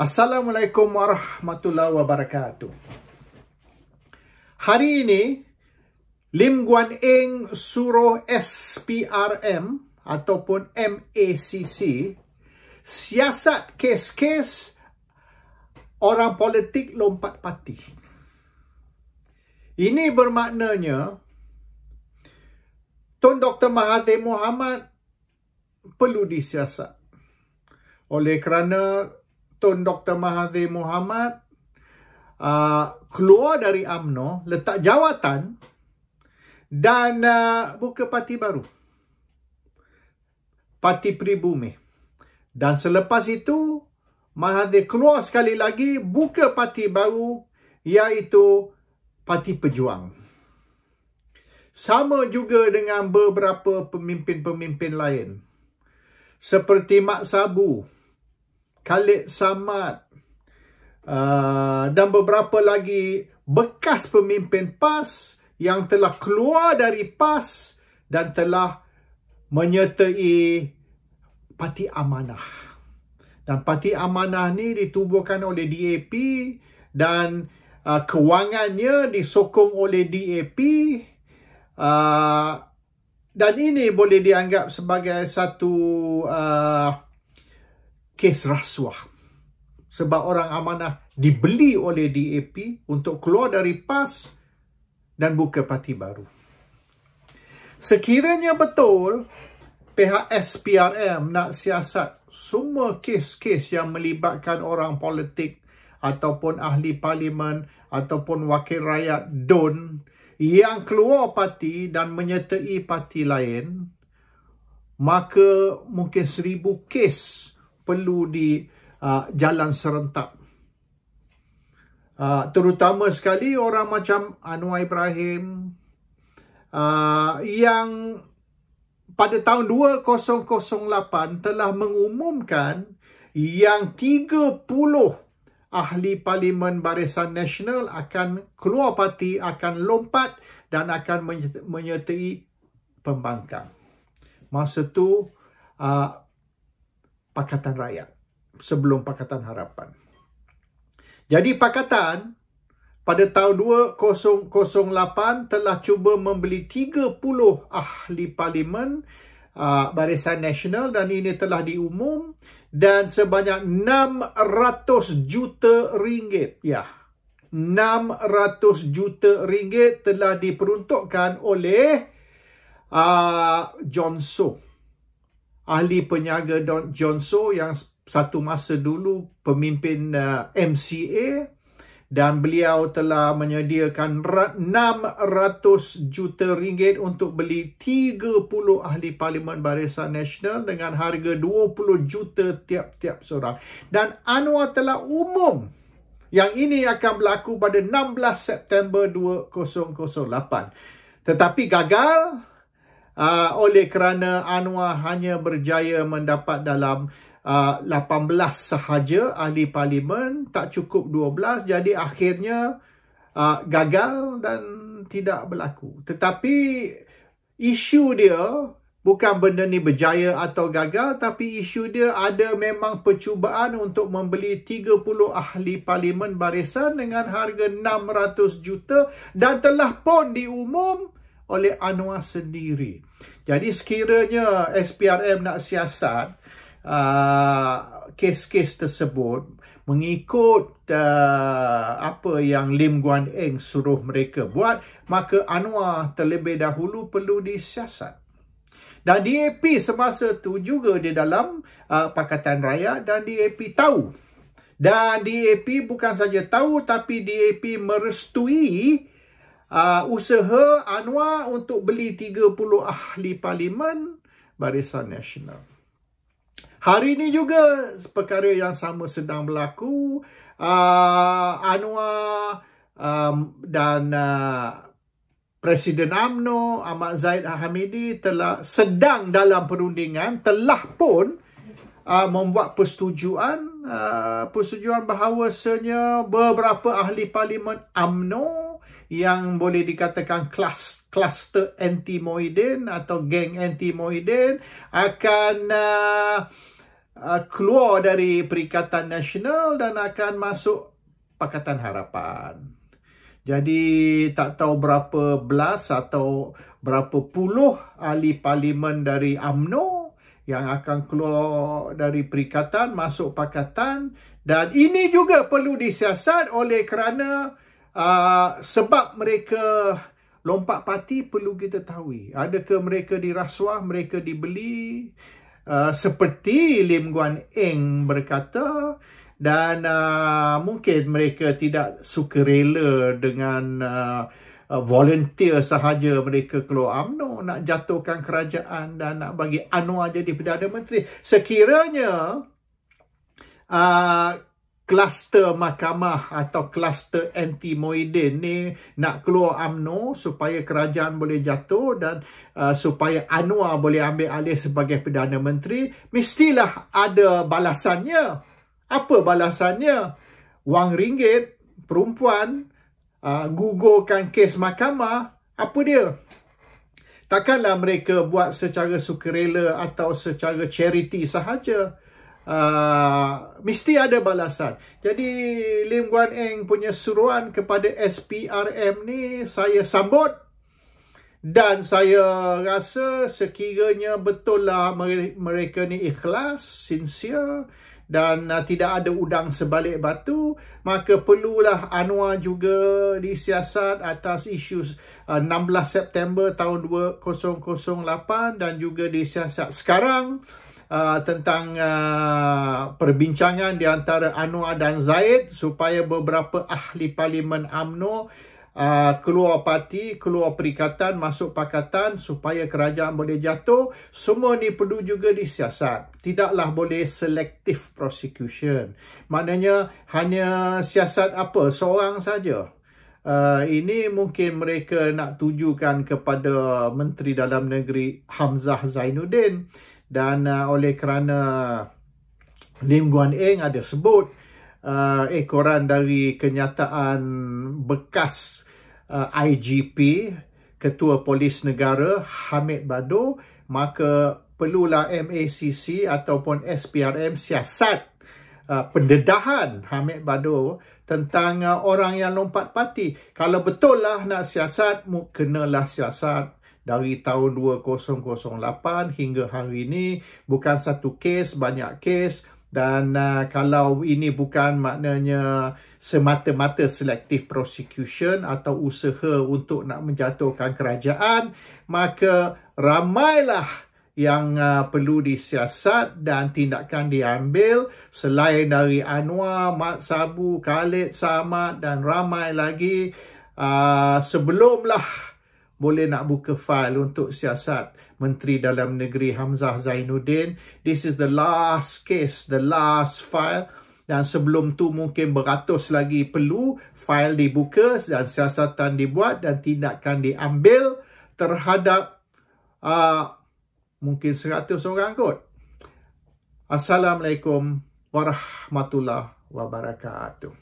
Assalamualaikum warahmatullahi wabarakatuh. Hari ini, Lim Guan Eng suruh SPRM ataupun MACC siasat kes-kes orang politik lompat parti. Ini bermaknanya Tun Dr. Mahathir Mohamad perlu disiasat. Oleh kerana Tun Dr. Mahathir Mohamad keluar dari UMNO, letak jawatan dan buka parti baru. Parti Pribumi. Dan selepas itu, Mahathir keluar sekali lagi, buka parti baru, iaitu Parti Pejuang. Sama juga dengan beberapa pemimpin-pemimpin lain. Seperti Mat Sabu, Khalid Samad, dan beberapa lagi bekas pemimpin PAS yang telah keluar dari PAS dan telah menyertai Parti Amanah. Dan Parti Amanah ni ditubuhkan oleh DAP dan kewangannya disokong oleh DAP. Dan ini boleh dianggap sebagai satu kes rasuah. Sebab orang Amanah dibeli oleh DAP untuk keluar dari PAS dan buka parti baru. Sekiranya betul pihak SPRM nak siasat semua kes-kes yang melibatkan orang politik ataupun ahli parlimen ataupun wakil rakyat DUN yang keluar parti dan menyertai parti lain, maka mungkin 1000 kes perlu di jalan serentak. Terutama sekali orang macam Anwar Ibrahim yang pada tahun 2008 telah mengumumkan yang 30 ahli Parlimen Barisan Nasional akan keluar parti, akan lompat dan akan menyertai pembangkang. Masa tu Pakatan Rakyat sebelum Pakatan Harapan. Jadi Pakatan pada tahun 2008 telah cuba membeli 30 ahli parlimen Barisan Nasional dan ini telah diumum dan sebanyak 600 juta ringgit. Ya, 600 juta ringgit telah diperuntukkan oleh John Soh. Ahli peniaga John Soh yang satu masa dulu pemimpin MCA dan beliau telah menyediakan 600 juta ringgit untuk beli 30 ahli Parlimen Barisan Nasional dengan harga 20 juta tiap-tiap seorang. Dan Anwar telah umum yang ini akan berlaku pada 16 September 2008. Tetapi gagal oleh kerana Anwar hanya berjaya mendapat dalam 18 sahaja ahli parlimen, tak cukup 12, jadi akhirnya gagal dan tidak berlaku. Tetapi isu dia bukan benda ni berjaya atau gagal, tapi isu dia ada memang percubaan untuk membeli 30 ahli parlimen barisan dengan harga 600 juta dan telah pun diumum oleh Anwar sendiri. Jadi sekiranya SPRM nak siasat kes-kes tersebut mengikut apa yang Lim Guan Eng suruh mereka buat, maka Anwar terlebih dahulu perlu disiasat. Dan DAP semasa tu juga di dalam Pakatan Rakyat dan DAP tahu. Dan DAP bukan saja tahu tapi DAP merestui usaha Anwar untuk beli 30 ahli parlimen Barisan Nasional. Hari ini juga perkara yang sama sedang berlaku. Anwar dan Presiden UMNO Ahmad Zahid Hamidi telah sedang dalam perundingan, telah pun membuat persetujuan bahawasanya beberapa ahli parlimen UMNO yang boleh dikatakan kluster anti Muhyiddin atau geng anti Muhyiddin akan keluar dari Perikatan Nasional dan akan masuk Pakatan Harapan. Jadi tak tahu berapa belas atau berapa puluh ahli parlimen dari UMNO yang akan keluar dari Perikatan masuk Pakatan, dan ini juga perlu disiasat oleh kerana sebab mereka lompat parti. Perlu kita tahu, adakah mereka dirasuah, mereka dibeli, seperti Lim Guan Eng berkata, dan mungkin mereka tidak sukarela dengan volunteer sahaja mereka keluar UMNO nak jatuhkan kerajaan dan nak bagi Anwar jadi Perdana Menteri. Sekiranya kluster mahkamah atau kluster anti Muhyiddin ni nak keluar UMNO supaya kerajaan boleh jatuh dan supaya Anwar boleh ambil alih sebagai Perdana Menteri, mestilah ada balasannya. Apa balasannya? Wang ringgit, perempuan, gugurkan kes mahkamah. Apa dia? Takkanlah mereka buat secara sukarela atau secara charity sahaja. Mesti ada balasan. Jadi Lim Guan Eng punya suruhan kepada SPRM ni saya sambut, dan saya rasa sekiranya betul lah mereka ni ikhlas, sincere, dan tidak ada udang sebalik batu, maka perlulah Anwar juga disiasat atas isu 16 September tahun 2008 dan juga disiasat sekarang tentang perbincangan di antara Anwar dan Zaid supaya beberapa ahli parlimen UMNO keluar parti, keluar Perikatan, masuk Pakatan supaya kerajaan boleh jatuh. Semua ni perlu juga disiasat. Tidaklah boleh selective prosecution. Maknanya hanya siasat apa? Seorang saja. Ini mungkin mereka nak tujukan kepada Menteri Dalam Negeri Hamzah Zainuddin, dan oleh kerana Lim Guan Eng ada sebut ekoran dari kenyataan bekas IGP, Ketua Polis Negara Hamid Bado, maka perlulah MACC ataupun SPRM siasat pendedahan Hamid Bado tentang orang yang lompat parti. Kalau betul lah nak siasat, kenalah siasat dari tahun 2008 hingga hari ini. Bukan satu kes, banyak kes. Dan kalau ini bukan maknanya semata-mata selective prosecution atau usaha untuk nak menjatuhkan kerajaan, maka ramailah yang perlu disiasat dan tindakan diambil selain dari Anwar, Mat Sabu, Khalid Samad dan ramai lagi, sebelumlah boleh nak buka fail untuk siasat Menteri Dalam Negeri Hamzah Zainuddin. This is the last case, the last file. Dan sebelum tu mungkin beratus lagi perlu fail dibuka dan siasatan dibuat dan tindakan diambil terhadap mungkin 100 orang kot. Assalamualaikum warahmatullahi wabarakatuh.